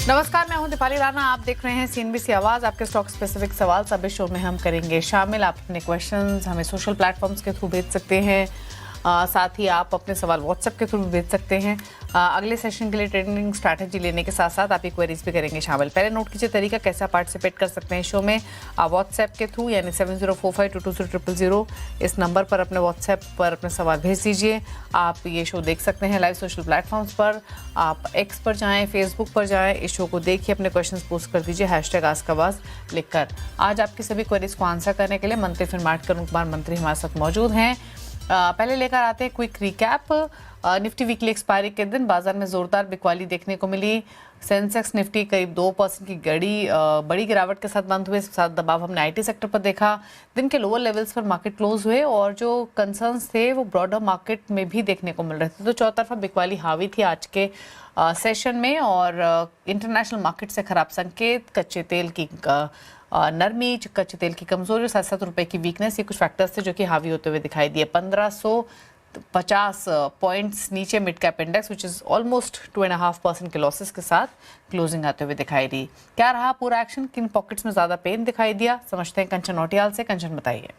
नमस्कार, मैं हूं दीपाली राणा। आप देख रहे हैं सीएनबीसी आवाज। आपके स्टॉक स्पेसिफिक सवाल सभी शो में हम करेंगे शामिल। आप अपने क्वेश्चंस हमें सोशल प्लेटफॉर्म्स के थ्रू भेज सकते हैं। साथ ही आप अपने सवाल व्हाट्सएप के थ्रू भेज सकते हैं। अगले सेशन के लिए ट्रेडिंग स्ट्रैटेजी लेने के साथ साथ आप क्वेरीज भी करेंगे शामिल। पहले नोट कीजिए तरीका कैसे पार्टिसिपेट कर सकते हैं शो में। व्हाट्सएप के थ्रू यानी 7045220000 इस नंबर पर अपने व्हाट्सएप पर अपने सवाल भेज दीजिए। आप ये शो देख सकते हैं लाइव सोशल प्लेटफॉर्म्स पर। आप एक्स पर जाएं, फेसबुक पर जाएं, इस शो को देखिए, अपने क्वेश्चंस पोस्ट कर दीजिए #आस्क लिखकर। आज आपकी सभी क्वेरीज को आंसर करने के लिए मंत्री फिनमार्ट करुण कुमार मंत्री हमारे साथ मौजूद हैं। पहले लेकर आते हैं quick recap. Nifty weekly expiry के दिन बाजार में जोरदार बिकवाली देखने को मिली। सेंसेक्स निफ्टी करीब 2% की बड़ी गिरावट के साथ बंद हुए। साथ दबाव हमने आईटी सेक्टर पर देखा। दिन के लोअर लेवल्स पर मार्केट क्लोज हुए और जो कंसर्न्स थे वो ब्रॉडर मार्केट में भी देखने को मिल रहे थे। तो चौतरफा बिकवाली हावी थी आज के सेशन में और इंटरनेशनल मार्केट से खराब संकेत, कच्चे तेल की नरमी, कच्चे तेल की कमजोरी और 7 रुपए की वीकनेस, ये कुछ फैक्टर्स थे जो कि हावी होते हुए दिखाई दिए। 1550 पॉइंट्स नीचे mid cap index which is almost 2.5% के लॉसेस के साथ क्लोजिंग आते हुए दिखाई दी। क्या रहा पूरा एक्शन, किन पॉकेट्स में ज्यादा पेन दिखाई दिया, समझते हैं कंचन नौटियाल से। कंचन बताइए।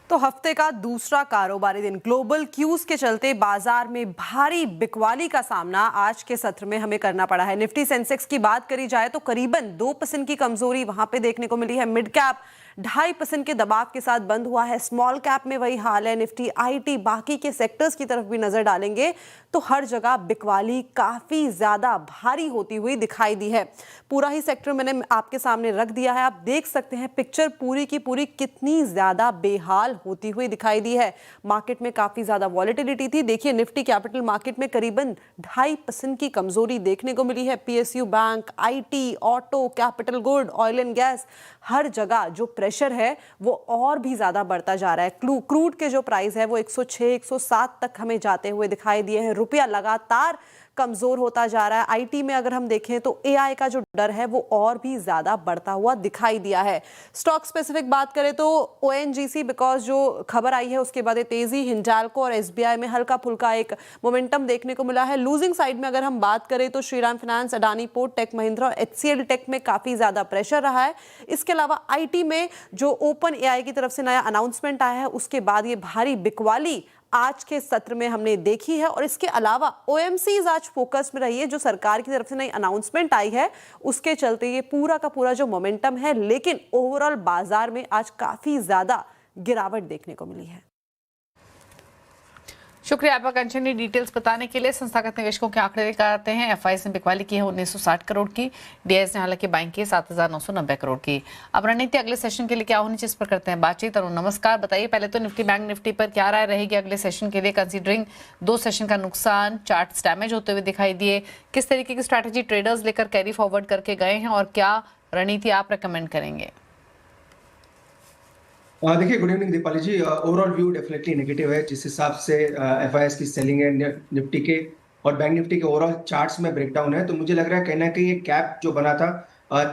तो हफ्ते का दूसरा कारोबारी दिन ग्लोबल क्यूज के चलते बाजार में भारी बिकवाली का सामना आज के सत्र में हमें करना पड़ा है। निफ्टी सेंसेक्स की बात करी जाए तो करीबन 2% की कमजोरी वहां पे देखने को मिली है। मिड कैप 2.5% के दबाव के साथ बंद हुआ है। स्मॉल कैप में वही हाल है। निफ्टी, आईटी, बाकी के सेक्टर्स की तरफ भी नजर डालेंगे तो हर जगह बिकवाली काफी ज्यादा भारी होती हुई दिखाई दी है। पूरा ही सेक्टर मैंने आपके सामने रख दिया है। आप देख सकते हैं पिक्चर पूरी की पूरी कितनी ज्यादा बेहाल होती हुई दिखाई दी है। मार्केट में काफी ज्यादा वॉलेटिलिटी थी। देखिए निफ्टी कैपिटल मार्केट में करीबन 2.5% की कमजोरी देखने को मिली है। PSU bank, IT, auto, capital good, oil and gas, हर जगह जो प्रेशर है वो और भी ज्यादा बढ़ता जा रहा है। क्रूड के जो प्राइस है वो 106, 107 तक हमें जाते हुए दिखाई दिए हैं। रुपया लगातार कमजोर होता जा रहा है। आईटी में अगर हम देखें तो एआई का जो डर है वो और भी ज्यादा बढ़ता हुआ दिखाई दिया है। स्टॉक स्पेसिफिक बात करें तो ओएनजीसी बिकॉज जो खबर आई है उसके बाद तेजी, हिंडाल्को और एसबीआई में हल्का फुल्का एक मोमेंटम देखने को मिला है। लूजिंग साइड में अगर हम बात करें तो Shriram Finance, Adani Port, Tech Mahindra और एचसीएल टेक में काफी ज्यादा प्रेशर रहा है। इसके अलावा आईटी में जो ओपन एआई की तरफ से नया अनाउंसमेंट आया है उसके बाद ये भारी बिकवाली आज के सत्र में हमने देखी है। और इसके अलावा ओएमसीज आज फोकस में रही है। जो सरकार की तरफ से नई अनाउंसमेंट आई है उसके चलते ये पूरा का पूरा जो मोमेंटम है, लेकिन ओवरऑल बाजार में आज काफी ज्यादा गिरावट देखने को मिली है। शुक्रिया आपका कंचन ने डिटेल्स बताने के लिए। संस्थागत निवेशकों के आंकड़े लेकर आते हैं। एफआईएस ने बिकवाली की है 1960 करोड़ की। डीआईएस ने हालांकि बाइंग की 7990 करोड़ की। अब रणनीति अगले सेशन के लिए क्या होनी चाहिए इस पर करते हैं बातचीत। अरुण नमस्कार, बताइए पहले तो निफ्टी बैंक निफ्टी पर क्या राय रहेगी अगले सेशन के लिए, कंसीडरिंग 2 सेशन का नुकसान, चार्ट्स डैमेज होते हुए दिखाई दिए। किस तरीके की स्ट्रैटेजी ट्रेडर्स लेकर कैरी फॉरवर्ड करके गए हैं और क्या रणनीति आप रिकमेंड करेंगे? देखिए, गुड इवनिंग दीपाली जी। ओवरऑल व्यू डेफिनेटली नेगेटिव है। जिस हिसाब से एफआईएस की सेलिंग है निफ्टी के और बैंक निफ्टी के ओवरऑल चार्ट्स में ब्रेकडाउन है, तो मुझे लग रहा है कहीं ना कहीं ये गैप जो बना था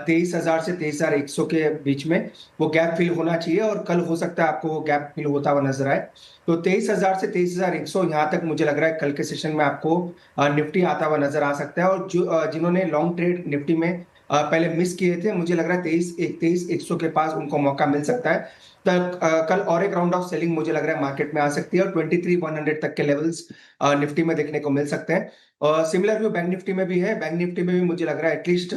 23,000 से 23,100 के बीच में, वो गैप फिल होना चाहिए और कल हो सकता है आपको वो गैप फिल होता हुआ नजर आए। तो 23,000 से 23,100 यहाँ तक मुझे लग रहा है कल के सेशन में आपको निफ्टी आता हुआ नजर आ सकता है। और जो जिन्होंने लॉन्ग ट्रेड निफ्टी में पहले मिस किए थे, मुझे लग रहा है 23,100 के पास उनको मौका मिल सकता है। तक कल और एक राउंड ऑफ सेलिंग मुझे लग रहा है मार्केट में आ सकती है और 23,100 तक के लेवल्स निफ्टी में देखने को मिल सकते हैं। और सिमिलर व्यू बैंक निफ्टी में भी है। बैंक निफ्टी में भी मुझे लग रहा है एटलीस्ट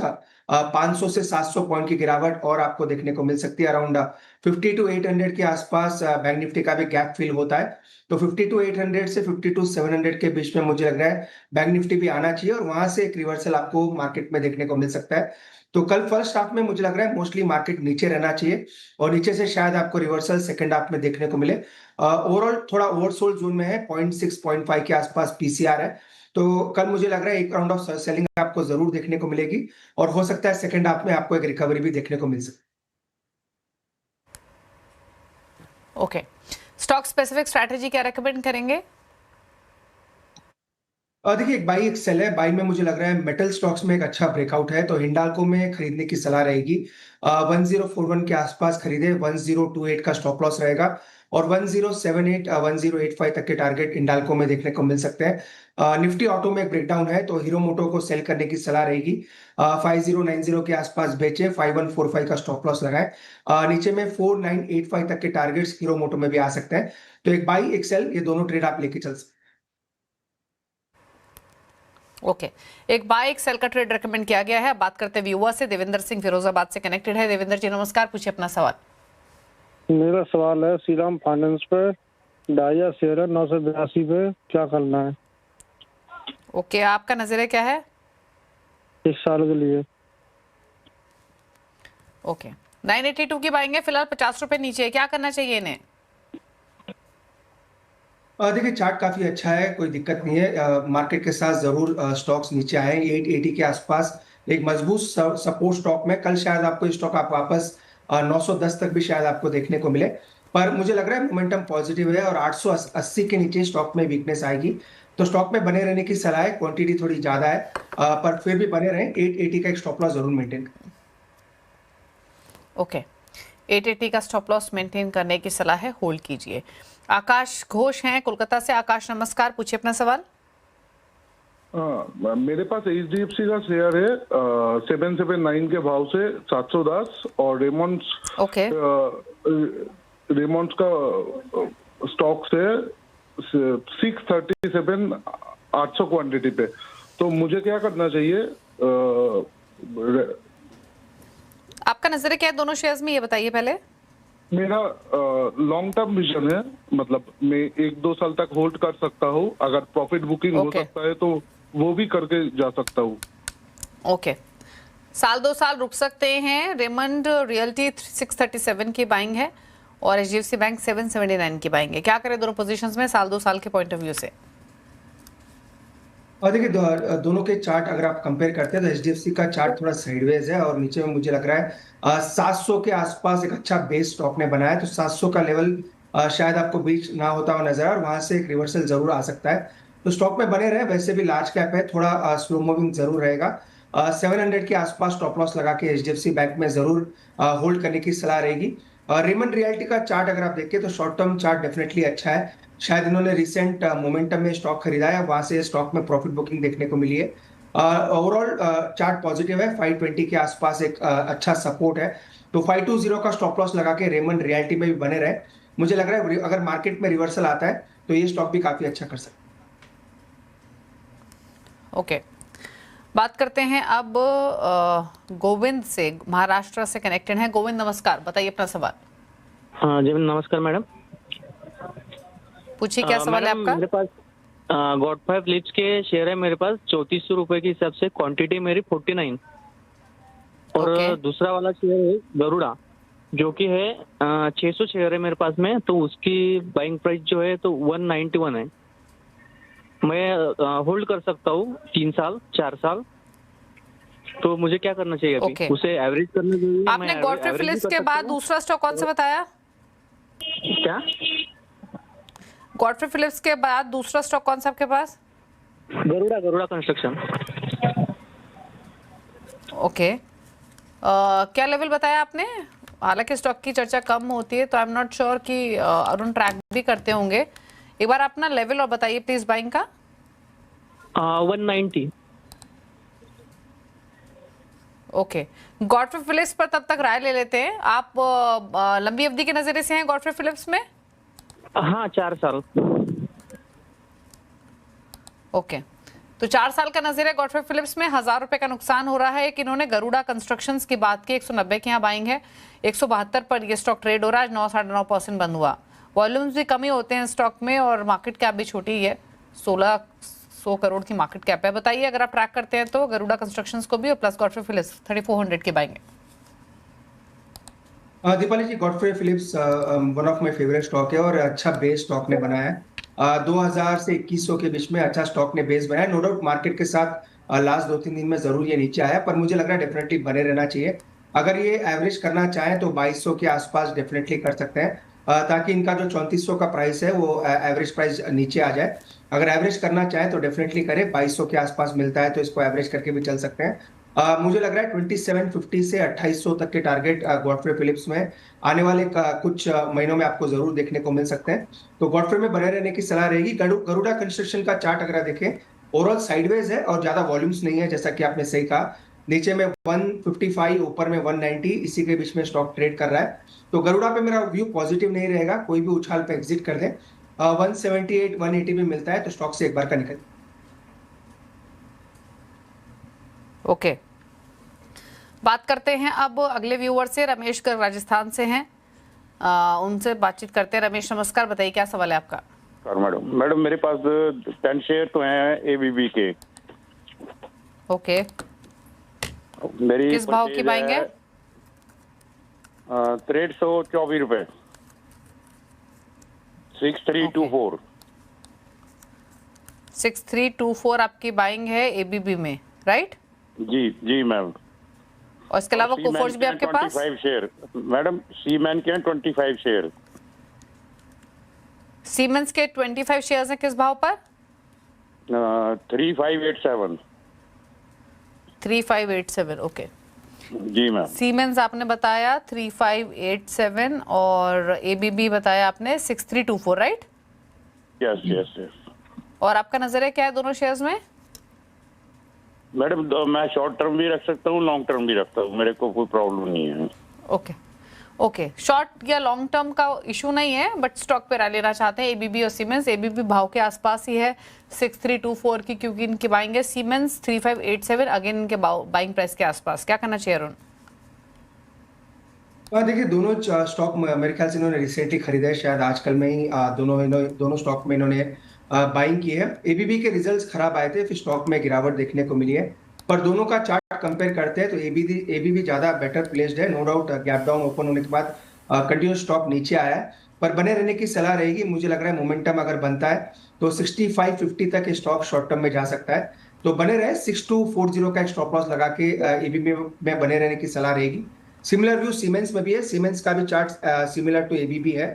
500 से 700 पॉइंट की गिरावट और आपको देखने को मिल सकती है। अराउंड 50 to 800 के आसपास बैंक निफ्टी का भी गैप फिल होता है। तो 50 to 800 से 50 to 700 के बीच में मुझे लग रहा है बैंक निफ्टी भी आना चाहिए और वहां से एक रिवर्सल आपको मार्केट में देखने को मिल सकता है। तो कल फर्स्ट हाफ में मुझे लग रहा है मोस्टली मार्केट नीचे रहना चाहिए और नीचे से शायद आपको रिवर्सल सेकंड हाफ में देखने को मिले। ओवरऑल थोड़ा ओवरसोल्ड जोन में है, 0.6 0.5 के आसपास पीसीआर है। तो कल मुझे लग रहा है एक राउंड ऑफ सेलिंग आपको जरूर देखने को मिलेगी और हो सकता है सेकंड हाफ में आपको एक रिकवरी भी देखने को मिल सकती है। ओके, स्टॉक स्पेसिफिक स्ट्रैटेजी क्या रेकमेंड करेंगे? देखिए, एक बाई एक सेल है। बाई में मुझे लग रहा है मेटल स्टॉक्स में एक अच्छा ब्रेकआउट है, तो हिंडाल्को में खरीदने की सलाह रहेगी। 1041 के आसपास खरीदे, 1028 का स्टॉप लॉस रहेगा और 1078 1085 तक के टारगेट हिंडाल्को में देखने को मिल सकते हैं। निफ्टी ऑटो में एक ब्रेकडाउन है, तो हीरो मोटो को सेल करने की सलाह रहेगी। 5090 के आसपास बेचे, 5145 का स्टॉप लॉस लगाए। नीचे में 4985 तक के टारगेट्स हीरो मोटो में भी आ सकते हैं। तो एक बाई एक सेल, ये दोनों ट्रेड आप लेके चल सकते हैं। ओके, एक बाय एक सेल का ट्रेड रेकमेंड किया गया है। बात करते हैं व्यूअर से। देवेंद्र सिंह फिरोजाबाद से कनेक्टेड है। देवेंद्र जी नमस्कार, पूछिए अपना सवाल। मेरा सवाल है श्रीराम फाइनेंस पे डाया शेयर है 982 पे, क्या करना है ओके, आपका नजरिया क्या है? इस साल के लिए? ओके, 982 की बाइंग है, फिलहाल 50 रुपए नीचे है, क्या करना चाहिए इन्हें? देखिए, चार्ट काफी अच्छा है, कोई दिक्कत नहीं है। मार्केट के साथ जरूर स्टॉक्स नीचे आए 880 के आसपास। एक मजबूत सपोर्ट स्टॉक में कल शायद आपको स्टॉक आप वापस 910 तक भी शायद आपको देखने को मिले, पर मुझे लग रहा है मोमेंटम पॉजिटिव है और 880 के नीचे स्टॉक में वीकनेस आएगी, तो स्टॉक में बने रहने की सलाह है। क्वांटिटी थोड़ी ज्यादा है, पर फिर भी बने रहें। 880 का एक स्टॉप लॉस जरूर मेंटेन करें। ओके, 880 का स्टॉप लॉस मेंटेन करने की सलाह है, होल्ड कीजिए। आकाश घोष हैं कोलकाता से। आकाश नमस्कार, पूछिए अपना सवाल। मेरे पास HDFC का शेयर है 779 के भाव से 710 और रेमंड्स ओके, रेमंड्स का स्टॉक से 637 800 क्वांटिटी पे, तो मुझे क्या करना चाहिए? आपका नजरिया क्या है दोनों शेयर्स में, ये बताइए पहले। मेरा लॉन्ग टर्म विजन है, मतलब मैं 1-2 साल तक होल्ड कर सकता हूँ। अगर प्रॉफिट बुकिंग हो Okay. सकता है तो वो भी करके जा सकता हूँ। ओके, साल 2 साल रुक सकते हैं। रेमंड रियल्टी 637 की बाइंग है और HDFC बैंक 779 की बाइंग है। क्या करें दोनों पोजीशंस में साल 2 साल के पॉइंट ऑफ व्यू से? और देखिए, दोनों के चार्ट अगर आप कंपेयर करते हैं तो HDFC का चार्ट थोड़ा साइडवेज है और नीचे में मुझे लग रहा है 700 के आसपास एक अच्छा बेस स्टॉक ने बनाया है, तो 700 का लेवल शायद आपको बीच ना होता हुआ नजर आए और वहां से एक रिवर्सल जरूर आ सकता है, तो स्टॉक में बने रहे। वैसे भी लार्ज कैप है, थोड़ा स्लो मूविंग जरूर रहेगा। 700 के आसपास स्टॉप लॉस लगा के HDFC बैंक में जरूर होल्ड करने की सलाह रहेगी। रेमंड रियल्टी का चार्ट अगर आप देखें तो शॉर्ट टर्म चार्ट डेफिनेटली अच्छा है। शायद इन्होंने रिसेंट मोमेंटम में स्टॉक खरीदा है, वहां से स्टॉक में प्रॉफिट बुकिंग देखने को मिली है। ओवरऑल चार्ट पॉजिटिव है, 520 के आसपास एक अच्छा सपोर्ट है, तो 520 का स्टॉप लॉस लगा के रेमंड रियल्टी में भी बने रहे। मुझे लग रहा है अगर मार्केट में रिवर्सल आता है तो ये स्टॉक भी काफी अच्छा कर सकता है। ओके, बात करते हैं अब गोविंद से, महाराष्ट्र से कनेक्टेड हैं। गोविंद नमस्कार, बताइए अपना सवाल। हाँ जी नमस्कार मैडम। पूछिए क्या सवाल है आपका? मेरे पास गॉडफ्राई फिलिप्स के शेयर है मेरे पास 3400 रुपए के हिसाब से, क्वांटिटी मेरी 49 और Okay. दूसरा वाला शेयर है गरुड़ा जो कि है 600 शेयर है मेरे पास में, तो उसकी बाइंग प्राइस जो है तो 191 है। मैं होल्ड कर सकता हूँ 3 साल 4 साल, तो मुझे क्या करना चाहिए अभी? Okay. उसे एवरेज करना चाहिए? आपने मैं गॉडफ्रे average भी फिलिप्स कर के सकता बाद हूँ? दूसरा स्टॉक कौन सा बताया? क्या? गॉडफ्रे फिलिप्स के बाद दूसरा स्टॉक कौन सा आपके पास? गरुड़ा, गरुड़ा कंस्ट्रक्शन। ओके, क्या लेवल बताया आपने? हालांकि स्टॉक की चर्चा कम होती है तो आई एम नॉट श्योर कि अरुण ट्रैक भी करते होंगे। एक बार अपना लेवल और बताइए प्लीज बाइंग का। 190। ओके, गॉडफ्रे फिलिप्स पर तब तक राय ले लेते हैं। आप लंबी अवधि के नजरिए से हैं गॉडफ्रे फिलिप्स में? हाँ 4 साल। ओके, तो 4 साल का नजरिया गॉडफ्रे फिलिप्स में। 1000 रुपए का नुकसान हो रहा है। एक इन्होंने गरुड़ा कंस्ट्रक्शंस की बात की, 190 की यहाँ बाइंग है, 172 पर ये स्टॉक ट्रेड हो रहा है, 9-9.5% बंद हुआ। वॉल्यूम्स भी कमी होते हैं स्टॉक में और मार्केट कैप भी छोटी है, 1600 करोड़ की मार्केट कैप है। बताइए अगर आप ट्रैक करते हैं तो गरुड़ा कंस्ट्रक्शंस को भी और प्लस गॉडफ्रे फिलिप्स 3400 की बाइंग है। Deepali ji, Godfrey Phillips one of my favourite stock है और अच्छा बेस स्टॉक ने बनाया है। 2000 से 2100 के बीच में अच्छा स्टॉक ने बेस बनाया। नो डाउट मार्केट के साथ लास्ट 2-3 दिन में जरूर ये नीचे आया, पर मुझे लग रहा है डेफिनेटली बने रहना चाहिए। अगर ये एवरेज करना चाहें तो 2200 के आसपास डेफिनेटली कर सकते हैं। ताकि इनका जो 3400 का प्राइस है वो एवरेज प्राइस नीचे आ जाए। अगर एवरेज करना चाहे तो डेफिनेटली करें, 2200 के आसपास मिलता है तो इसको एवरेज करके भी चल सकते हैं। मुझे लग रहा है 2750 से 2800 तक के टारगेट गॉडफ्रे फिलिप्स में आने वाले कुछ महीनों में आपको जरूर देखने को मिल सकते हैं। तो गॉडफ्रे में बने रहने की सलाह रहेगी। गरुड़ा कंस्ट्रक्शन का चार्ट अगर आप देखें, ओवरऑल साइडवेज है और ज्यादा वॉल्यूम्स नहीं है, जैसा कि आपने सही कहा। नीचे में 155, ऊपर में 190, इसी के बीच में स्टॉक ट्रेड कर रहा है। तो गरुड़ा पे मेरा व्यू पॉजिटिव नहीं रहेगा, कोई भी उछाल पे एग्जिट कर दें। 178 180 में मिलता है तो स्टॉक से एक बार का निकल। ओके, बात करते हैं अब अगले व्यूअर से। रमेश कर राजस्थान से हैं, उनसे बातचीत करते हैं। रमेश नमस्कार, बताइए क्या सवाल है आपका। मैडम मेरे पास 10 शेयर तो हैं एबीबी के। ओके, मेरी किस भाव की बाइंग है? 6324 रुपए, 6324। 6324 आपकी बाइंग है एबीबी में, राइट? जी जी मैम। और इसके अलावा कोफोर्ज भी आपके पास? 25 शेयर मैडम, सीमेंट के 25 शेयर। सीमेंस के 25 शेयर्स हैं, किस भाव पर? 3587। 3587, ओके जी मैम। सीमेंस आपने बताया 3587 और एबीबी बताया आपने 6324, राइट? Yes yes yes. और आपका नजरिया क्या है दोनों शेयर्स में? मैडम मैं शॉर्ट टर्म भी रख सकता हूँ, लॉन्ग टर्म भी रखता हूँ, मेरे को कोई प्रॉब्लम नहीं है। ओके ओके, शॉर्ट या लॉन्ग टर्म का इशू नहीं है, बट स्टॉक पे लेना चाहते हैं एबीबी और सीमेंस। एबीबी भाव के आसपास ही है 6324 की, क्योंकि इनकी बाइंग है। सीमेंस 3587, अगेन इनके बाइंग प्राइस के आसपास। क्या करना चाहिए अरुण? देखिए, दोनों स्टॉक मेरे ख्याल से इन्होंने रिसेंटली खरीदा है, शायद आजकल में ही दोनों स्टॉक में इन्होंने बाइंग की है। एबीबी के रिजल्ट्स खराब आए थे, फिर स्टॉक में गिरावट देखने को मिली है, पर दोनों का चार्ट कंपेयर करते हैं तो एबीबी ज्यादा बेटर प्लेस्ड है। No doubt gap down open होने के बाद कंटिन्यूस स्टॉक नीचे आया है, पर बने रहने की सलाह रहेगी। मुझे लग रहा है मोमेंटम अगर बनता है तो 6550 तक स्टॉक शॉर्ट टर्म में जा सकता है, तो बने रहे। 6240 का एक स्टॉप लॉस लगा के एबीबी में बने रहने की सलाह रहेगी। सिमिलर व्यू सीमेंस में भी है, सीमेंस का भी चार्ट सिमिलर टू एबीबी है।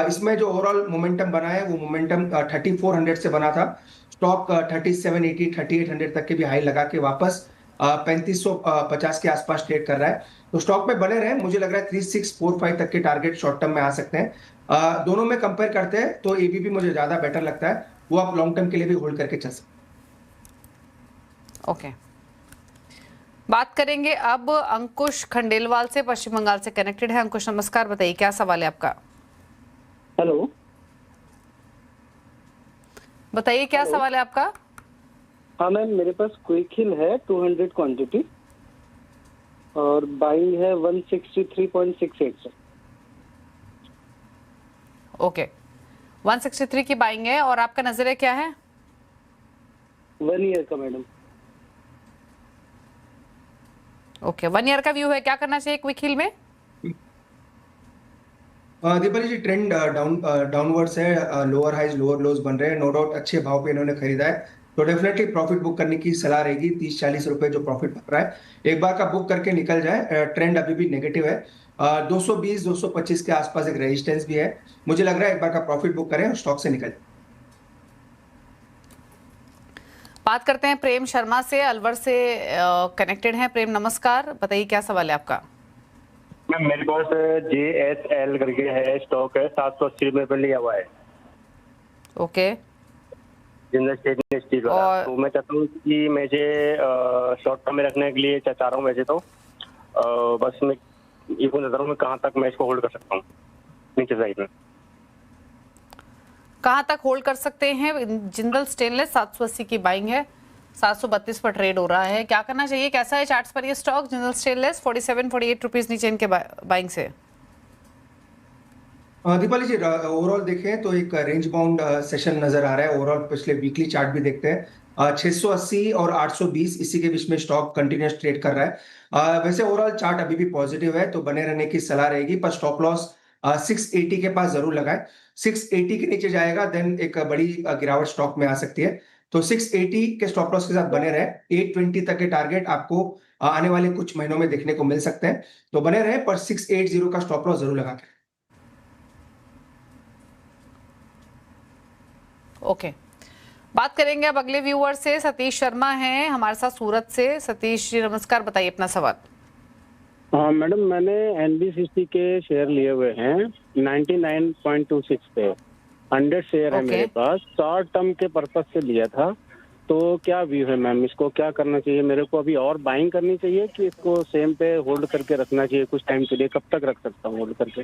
इसमें जो ओवरऑल मोमेंटम बना है वो मोमेंटम 3400 से बना था। स्टॉक 3780 3800 तक के भी हाई लगा के वापस 3550 के आसपास ट्रेड कर रहा है, तो स्टॉक में बने रहे। मुझे लग रहा है 3645 तक के टारगेट शॉर्ट टर्म में आ सकते हैं। दोनों में कंपेयर करते हैं तो एबीबी मुझे ज्यादा बेटर लगता है, वो आप लॉन्ग टर्म के लिए भी होल्ड करके चल सकते हैं। ओके, बात करेंगे अब अंकुश खंडेलवाल से, पश्चिम बंगाल से कनेक्टेड है। अंकुश नमस्कार, बताइए क्या सवाल है आपका। हेलो, बताइए क्या सवाल है आपका। हाँ मैम, मेरे पास क्विक हिल है 200 क्वांटिटी और बाइंग है 163.68 से। ओके, 163 की बाइंग है और आपका नजरिया क्या है? 1 ईयर का मैडम। ओके, 1 ईयर का व्यू है, क्या करना चाहिए क्विक हिल में? दीपाली जी, ट्रेंड डाउनवर्ड्स है, लोअर हाइज लोअर लोज बन रहे हैं। नो डाउट अच्छे भाव पे इन्होंने खरीदा है, तो डेफिनेटली प्रॉफिट बुक करने की सलाह रहेगी। 30-40 रुपए जो प्रॉफिट बन रहा है, एक बार का बुक करके निकल जाए। ट्रेंड अभी भी नेगेटिव है। 220-225 के आसपास एक रेजिस्टेंस भी है। मुझे लग रहा है एक बार का प्रॉफिट बुक करें और स्टॉक से निकल। बात करते हैं प्रेम शर्मा से, अलवर से कनेक्टेड हैं। प्रेम नमस्कार, बताइए क्या सवाल है आपका। मैम मेरे पास JSL करके है, स्टॉक है 780 रुपए पर लिया हुआ है। ओके, जिंदल स्टेनलेस स्टील वाला। और- तो मैं चाहता हूँ कि मुझे शॉर्ट टर्म में रखने के लिए चाह रहा हूँ वैसे तो। बस मैं ये पूछना चाह रहा हूँ मैं कहाँ तक मैं इसको होल्ड कर सकता हूँ नीचे साइड में। कहाँ तक होल्ड कर सकते हैं? जिंदल स्टेनलेस 780 की बाइंग है, 732 पर ट्रेड हो रहा है। क्या करना चाहिए, कैसा है चार्ट्स पर ये स्टॉक जिंदल स्टेनलेस? 47-48 रुपीज नीचे इनके बाइंग से। दीपाली जी, ओवरऑल देखें तो एक रेंज बाउंड सेशन नजर आ रहा है। ओवरऑल पिछले वीकली चार्ट भी देखते हैं, 680 और 820 इसी के बीच में स्टॉक कंटिन्यूस ट्रेड कर रहा है। वैसे ओवरऑल चार्ट अभी भी पॉजिटिव है, तो बने रहने की सलाह रहेगी, पर स्टॉप लॉस 680 के पास जरूर लगाएं। 680 के नीचे जाएगा देन एक बड़ी गिरावट स्टॉक में आ सकती है, तो 680 के स्टॉप लॉस के साथ बने रहे। 820 तक के टारगेट आपको आने वाले कुछ महीनों में देखने को मिल सकते हैं, तो बने रहे, पर 680 का स्टॉप लॉस जरूर लगा के। ओके, बात करेंगे अब अगले व्यूअर से। सतीश शर्मा हैं हमारे साथ सूरत से। सतीश जी नमस्कार, बताइए अपना सवाल। हाँ मैडम, मैंने एनबीसीसी के शेयर लिए हुए हैं 99.26 पे। 100 शेयर है Okay. मेरे पास। शॉर्ट टर्म के पर्पज से लिया था, तो क्या व्यू है मैम? इसको क्या करना चाहिए? मेरे को अभी और बाइंग करनी चाहिए कि इसको सेम पे होल्ड करके रखना चाहिए कुछ टाइम के लिए? कब तक रख सकता हूँ होल्ड करके?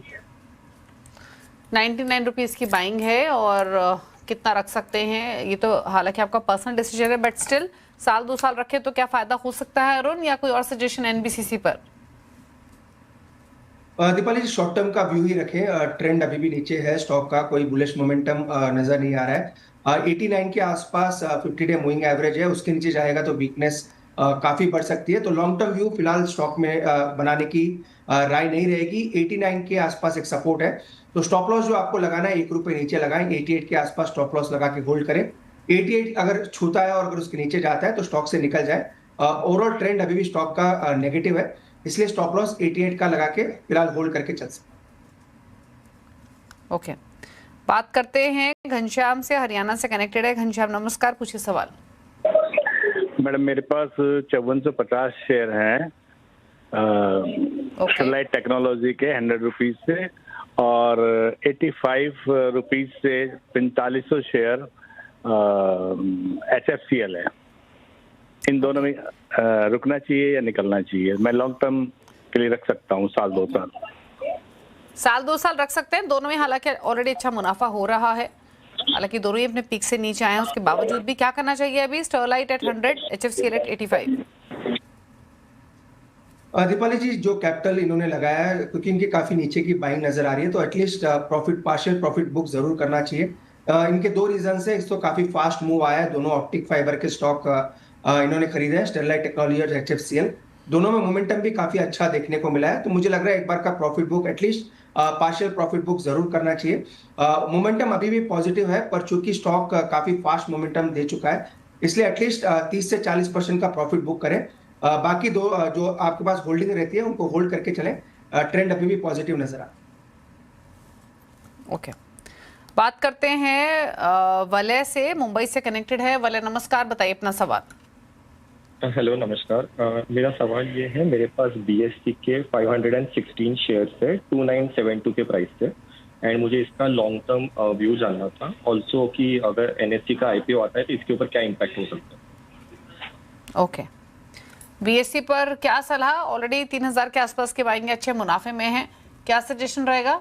99 रुपीज़ की बाइंग है और कितना रख सकते हैं ये तो हालांकि आपका पर्सनल डिसीजन है, बट स्टिल साल 2 साल रखे तो क्या फायदा हो सकता है अरुण, या कोई और सजेशन एनबीसीसी पर? दीपाली जी शॉर्ट टर्म का व्यू ही रखें। ट्रेंड अभी भी नीचे है, स्टॉक का कोई बुलिश मोमेंटम नजर नहीं आ रहा है। 89 के आसपास 50 डे मूविंग एवरेज है, उसके नीचे जाएगा तो वीकनेस काफी बढ़ सकती है। तो लॉन्ग टर्म व्यू फिलहाल स्टॉक में बनाने की राय नहीं रहेगी। 89 के आसपास एक सपोर्ट है, तो स्टॉप लॉस जो आपको लगाना है ₹1 नीचे लगाएं। 88 के आसपास स्टॉप लॉस लगा के होल्ड करें। 88 अगर छूता है और अगर उसके नीचे जाता है तो स्टॉक से निकल जाए। ओवरऑल ट्रेंड अभी भी स्टॉक का नेगेटिव है, इसलिए स्टॉप लॉस 88 का लगा के फिलहाल होल्ड करके चल सकते। ओके, बात करते हैं घनश्याम से, हरियाणा से कनेक्टेड है। घनश्याम नमस्कार, पूछिए सवाल। मैडम मेरे पास 5450 शेयर हैं स्टरलाइट टेक्नोलॉजी के 100 रुपीज से, और 85 रुपीज से 4500 शेयर HFCL है। इन दोनों में रुकना चाहिए या निकलना चाहिए? मैं लॉन्ग टर्म के लिए रख सकता हूँ साल 2 साल। साल 2 साल रख सकते हैं दोनों में, हालांकि ऑलरेडी अच्छा मुनाफा हो रहा है। हालांकि दोनों ही अपने पीक से नीचे आए हैं, उसके बावजूद भी क्या करना चाहिए अभी? Sterlite at 100, HFCL at 85। Deepali ji जो कैपिटल इन्होंने लगाया है, क्योंकि इनकी काफी नीचे की बाइंग नजर आ रही है, तो at least profit partial profit book जरूर करना चाहिए। इनके 2 रीजन है। एक तो काफी फास्ट मूव आया है, दोनों ऑप्टिक फाइबर के स्टॉक इन्होंने खरीदे हैं, स्टरलाइट टेक्नोलॉजी और HFCL। दोनों में मोमेंटम भी काफी अच्छा देखने को मिला है, तो मुझे लग रहा है एक बार का profit book at least partial profit book जरूर करना चाहिए। मोमेंटम अभी भी पॉजिटिव है, पर चूंकि स्टॉक काफी फास्ट मोमेंटम दे चुका है, इसलिए एटलीस्ट 30 से 40% का प्रॉफिट बुक करें। बाकी 2 जो आपके पास होल्डिंग रहती है उनको होल्ड करके चलें। ट्रेंड अभी भी पॉजिटिव नजर आ रहा है। ओके, बात करते हैं वलय से, मुंबई से कनेक्टेड है। वलय नमस्कार, बताइए अपना सवाल। हेलो नमस्कार, मेरा सवाल ये है, मेरे पास BSE के 516 शेयर्स है 2972 के प्राइस से, एंड मुझे इसका लॉन्ग टर्म व्यू जानना था ऑल्सो कि अगर NSE का IPO आता है तो इसके ऊपर क्या इम्पैक्ट हो सकता है? ओके, BSE पर क्या सलाह? ऑलरेडी 3000 के आसपास के बाइंग अच्छे मुनाफे में हैं, क्या सजेशन रहेगा?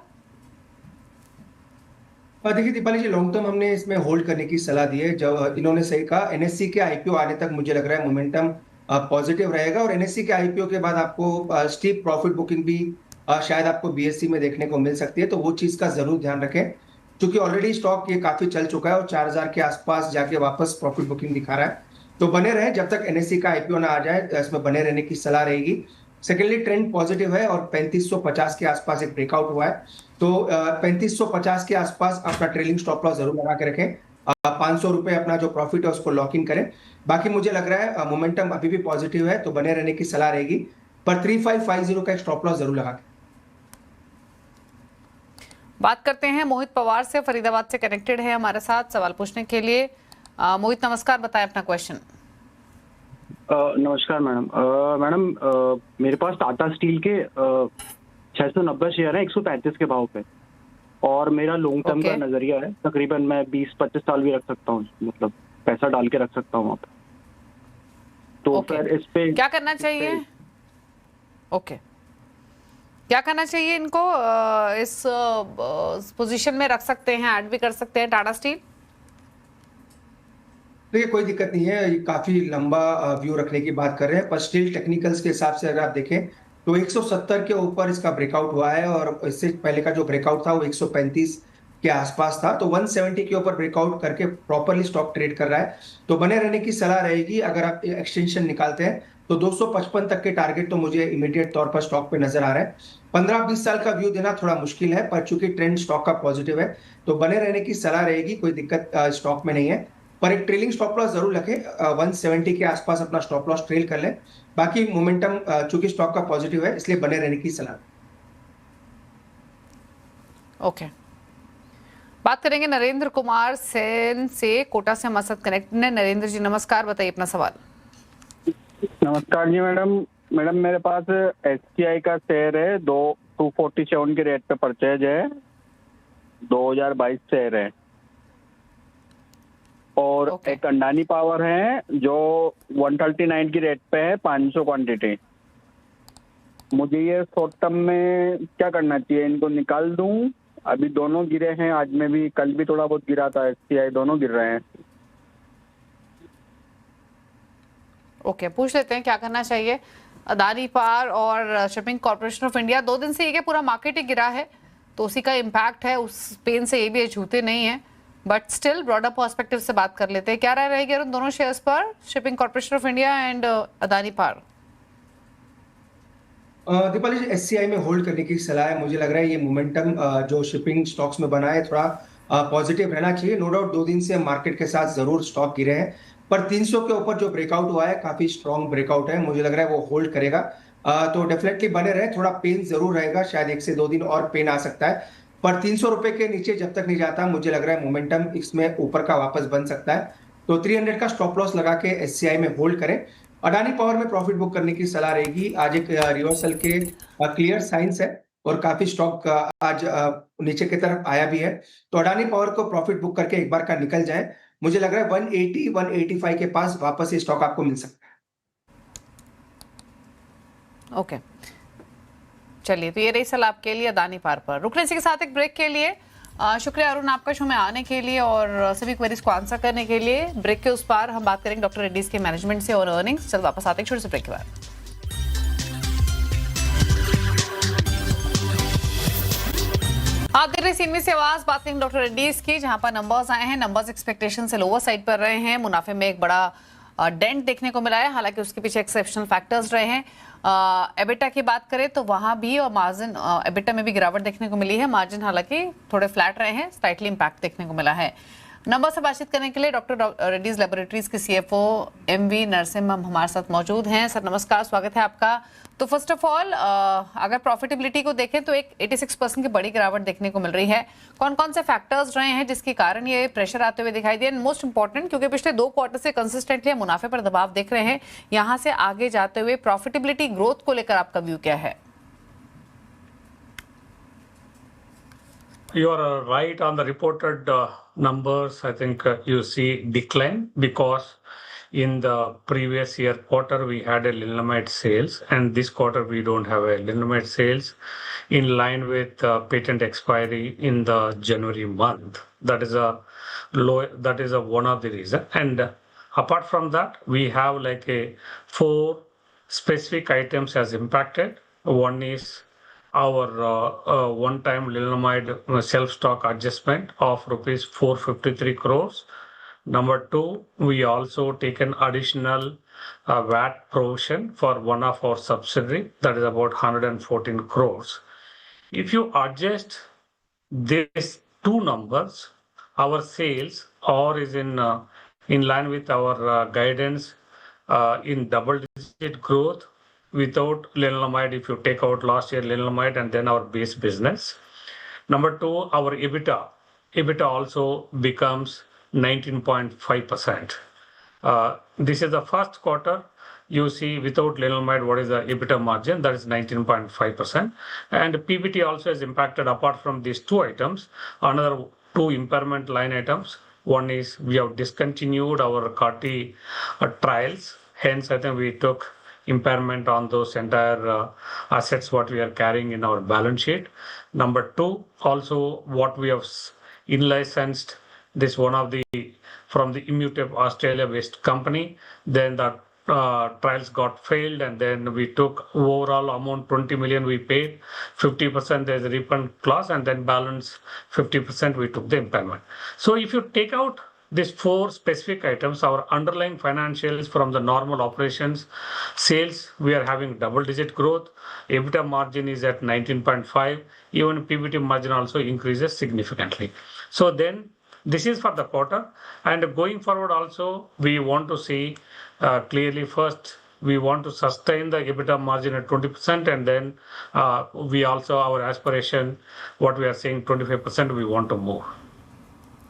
देखिए दीपाली जी लॉन्ग टर्म हमने इसमें होल्ड करने की सलाह दी है। जब इन्होंने सही कहा, NSE के IPO आने तक मुझे लग रहा है मोमेंटम पॉजिटिव रहेगा, और NSE के IPO के बाद आपको स्टीप प्रॉफिट बुकिंग भी शायद आपको BSE में देखने को मिल सकती है, तो वो चीज का जरूर ध्यान रखें, क्योंकि ऑलरेडी स्टॉक ये काफी चल चुका है और 4000 के आसपास जाके वापस प्रॉफिट बुकिंग दिखा रहा है। तो बने रहे जब तक NSE का IPO ना आ जाए, इसमें बने रहने की सलाह रहेगी। सेकेंडली ट्रेंड पॉजिटिव है और 3550 के आसपास एक ब्रेकआउट हुआ है, तो 3550 के आसपास अपना ट्रेलिंग स्टॉप लॉस जरूर लगा के रखें। 500 रुपए अपना जो प्रॉफिट है उसको लॉक इन करें। बाकी मुझे लग रहा है मोमेंटम अभी भी पॉजिटिव है, तो बने रहने की सलाह रहेगी, पर 3550 का एक स्टॉप लॉस जरूर लगा के। बात करते हैं मोहित पवार से, फरीदाबाद से कनेक्टेड है हमारे साथ सवाल पूछने के लिए। मोहित नमस्कार, बताएं अपना क्वेश्चन। नमस्कार मैडम, मेरे पास टाटा स्टील के 690 शेयर है 135 के भाव पे, और मेरा लॉन्ग टर्म का नजरिया है तकरीबन मैं 20-25 साल भी रख सकता हूँ, मतलब पैसा डाल के रख सकता हूँ वहाँ पे। तो फिर इस पे क्या करना चाहिए? ओके, क्या करना चाहिए इनको? इस पोजीशन में रख सकते हैं, ऐड भी कर सकते हैं टाटा स्टील? देखिए कोई दिक्कत नहीं है, ये काफी लंबा व्यू रखने की बात कर रहे हैं, पर स्टिल टेक्निकल्स के हिसाब से अगर आप देखें तो 170 के ऊपर इसका ब्रेकआउट हुआ है, और इससे पहले का जो ब्रेकआउट था वो 135 के आसपास था, तो 170 के ऊपर ब्रेकआउट करके प्रॉपरली स्टॉक ट्रेड कर रहा है, तो बने रहने की सलाह रहेगी। अगर आप एक्सटेंशन निकालते हैं तो 255 तक के टारगेट तो मुझे इमीडिएट तौर पर स्टॉक पे नजर आ रहा है। 15-20 साल का व्यू देना थोड़ा मुश्किल है, पर चूंकि ट्रेंड स्टॉक का पॉजिटिव है तो बने रहने की सलाह रहेगी, कोई दिक्कत स्टॉक में नहीं है, पर एक ट्रेलिंग स्टॉप लॉस जरूर रखें। 170 के आसपास अपना स्टॉप लॉस ट्रेल कर लें। बाकी मोमेंटम चूंकि स्टॉक का पॉजिटिव है इसलिए बने रहने की सलाह। ओके, बात करेंगे नरेंद्र कुमार सेन से, कोटा से हमारे साथ कनेक्ट है। नरेंद्र जी नमस्कार, बताइए अपना सवाल। नमस्कार जी मैडम मेरे पास SBI का शेयर है 247 के रेट पे परचेज है, 2022 शेयर है। और एक अंडानी पावर है जो 139 की रेट पे है, 500 क्वांटिटी। मुझे ये शॉर्ट टर्म में क्या करना चाहिए? इनको निकाल दूं? अभी दोनों गिरे हैं, आज में भी, कल भी थोड़ा बहुत गिरा था SBI, दोनों गिर रहे हैं। ओके, पूछ लेते हैं क्या करना चाहिए। अदानी पावर और शिपिंग कॉर्पोरेशन ऑफ इंडिया, 2 दिन से ये क्या पूरा मार्केट ही गिरा है, तो उसी का इम्पैक्ट है, उस पेन से ये भी छूते नहीं है। बट स्टिल ब्रॉडर पर्सपेक्टिव से बात कर लेते हैं, क्या राय रहेगी उन दोनों शेयर्स पर, Shipping Corporation of India and Adani Power? Deepali ji, SCI में होल्ड करने की सलाह है। मुझे लग रहा है ये मोमेंटम जो शिपिंग स्टॉक्स में बना है थोड़ा पॉजिटिव रहना चाहिए। नो डाउट 2 दिन से मार्केट के साथ जरूर स्टॉक गिरे हैं, पर 300 के ऊपर जो ब्रेकआउट हुआ है काफी स्ट्रॉन्ग ब्रेकआउट है, मुझे लग रहा है वो होल्ड करेगा। तो डेफिनेटली बने रहे, थोड़ा पेन जरूर रहेगा, शायद 1 से 2 दिन और पेन आ सकता है, पर 300 रुपए के नीचे जब तक नहीं जाता मुझे लग रहा है मोमेंटम इसमें ऊपर का वापस बन सकता है। तो 300 का स्टॉप लॉस लगा के SCI में होल्ड करें। अडानी पावर में प्रॉफिट बुक करने की सलाह रहेगी। आज एक रिवर्सल के क्लियर साइंस है और काफी स्टॉक आज नीचे की तरफ आया भी है, तो अडानी पावर को प्रॉफिट बुक करके एक बार का निकल जाए। मुझे लग रहा है 180 185 के पास वापस ये स्टॉक आपको मिल सकता है। ओके, चलिए, तो ये रही सलाह आपके लिए अदानी पावर पर। रुकने के साथ एक ब्रेक के लिए शुक्रिया अरुण आपका शो में आने के लिए और सभी क्वेरीज को आंसर करने के लिए। ब्रेक के उस पार हम बात करेंगे डॉक्टर रेड्डीज के मैनेजमेंट से और अर्निंग्स। चल वापस आते हैं छोटे से ब्रेक के बाद। आप देख रहे हैं सीएनबी से आवाज, बात करेंगे डॉक्टर रेड्डीज की, जहां पर नंबर्स आए हैं। नंबर्स एक्सपेक्टेशन से लोअर साइड पर रहे हैं, मुनाफे में एक बड़ा डेंट देखने को मिला है, हालांकि उसके पीछे एक्सेप्शनल फैक्टर्स रहे हैं। एबिटा की बात करें तो वहां भी और मार्जिन, एबिटा में भी गिरावट देखने को मिली है, मार्जिन हालांकि थोड़े फ्लैट रहे हैं, स्लाइटली इंपैक्ट देखने को मिला है। नंबर से बातचीत करने के लिए डॉक्टर रेड्डीज लेबोरेटरीज के CFO MV नरसिम्हम हमारे साथ मौजूद हैं। सर नमस्कार, स्वागत है आपका। तो फर्स्ट ऑफ ऑल अगर प्रॉफिटेबिलिटी को देखें तो एक 86% की बड़ी गिरावट देखने को मिल रही है। कौन कौन से फैक्टर्स रहे हैं जिसके कारण ये प्रेशर आते हुए दिखाई दिए? मोस्ट इंपॉर्टेंट, क्योंकि पिछले 2 क्वार्टर से कंसिस्टेंटली मुनाफे पर दबाव देख रहे हैं, यहाँ से आगे जाते हुए प्रॉफिटेबिलिटी ग्रोथ को लेकर आपका व्यू क्या है? You are right on the reported numbers. I think you see decline because in the previous year quarter we had a limonite sales, and this quarter we don't have a limonite sales in line with patent expiry in the January month. That is a low. That is one of the reason. And apart from that, we have like a 4 specific items has impacted. One is our one-time lenalidomide self-stock adjustment of rupees 453 crores. Number 2, we also taken additional VAT provision for one of our subsidiary, that is about 114 crores. If you adjust these 2 numbers, our sales is in line with our guidance in double-digit growth. Without lenalidomide, if you take out last year lenalidomide and then our base business. Number 2, our EBITDA also becomes 19.5%. This is the first quarter you see without lenalidomide what is the EBITDA margin, that is 19.5%. And PBT also is impacted apart from these 2 items. Another 2 impairment line items. One is we have discontinued our CAR-T trials. Hence, I think we took impairment on those entire assets what we are carrying in our balance sheet. Number 2, also what we have in-licensed this one of the from the Immutep Australia-based company. Then the trials got failed, and then we took overall amount 20 million we paid, 50% there's a refund clause, and then balance 50% we took the impairment. So if you take out these 4 specific items, our underlying financials from the normal operations, sales, we are having double-digit growth. EBITDA margin is at 19.5. Even PBT margin also increases significantly. So then, this is for the quarter. And going forward also, we want to see clearly first, we want to sustain the EBITDA margin at 20%. And then we also, our aspiration, what we are saying, 25%, we want to move.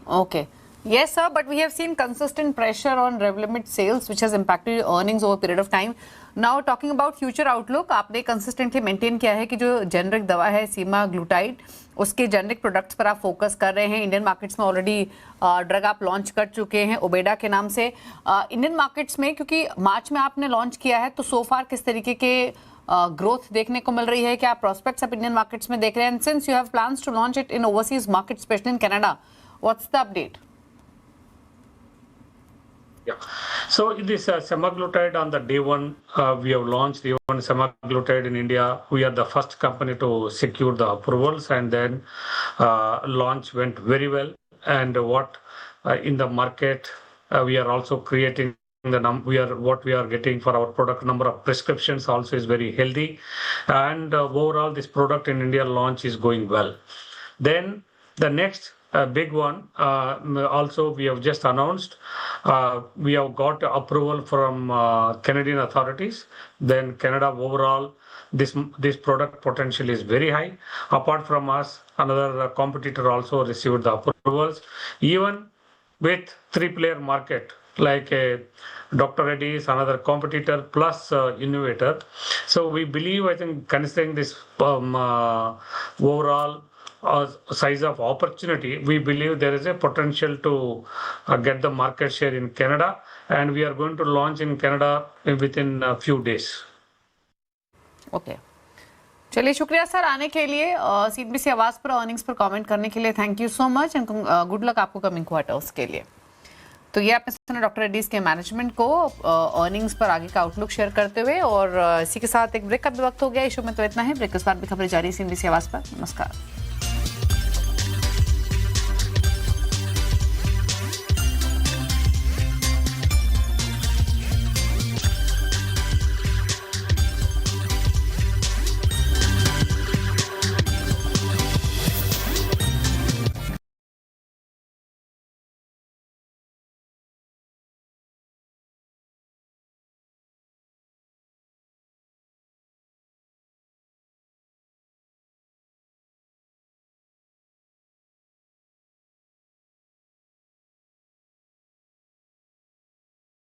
Okay. Yes, sir, but we have seen consistent pressure on Revlimid sales, which has impacted earnings over a period of time. Now, talking about future outlook, आपने consistently maintain किया है कि जो generic दवा है semaglutide, उसके generic products पर आप focus कर रहे हैं. Indian markets में already drug आप launch कर चुके हैं ओबेडा के नाम से. Indian markets में क्योंकि मार्च में आपने launch किया है, तो so far किस तरीके के ग्रोथ देखने को मिल रही है, क्या प्रोस्पेक्ट्स आप इंडियन मार्केट्स में देख रहे हैं? Since you have plans to launch it in overseas market, especially in Canada, what's the update? Yeah. So this semaglutide on the day one, we have launched the one semaglutide in India. We are the first company to secure the approvals, and then launch went very well. And what in the market, we are also creating what we are getting for our product. Number of prescriptions also is very healthy, and overall this product in India launch is going well. Then the next big one, also we have just announced, we have got approval from Canadian authorities. Then Canada overall, this product potential is very high. Apart from us, another competitor also received the approvals. Even with 3-player market like Dr. Reddy's, another competitor, plus innovator. So we believe, I think, considering this overall size of opportunity, we believe there is a potential to get the market share in Canada, and we are going to launch in Canada within a few days. Okay. चलिए, शुक्रिया sir आने के लिए, CBC आवाज पर earnings पर comment करने के लिए. Thank you so much and good luck आपको कमिंग क्वार्टर्स के लिए. तो ये आपने सुना डॉक्टर रेड्डीज के मैनेजमेंट को अर्निंग्स पर आगे का आउटलुक शेयर करते हुए. और इसी के साथ एक ब्रेक का भी वक्त हो गया. इशू में तो इतना है. ब्रेक के बाद भी खबरें जारी सीबीसी आवाज पर. नमस्कार.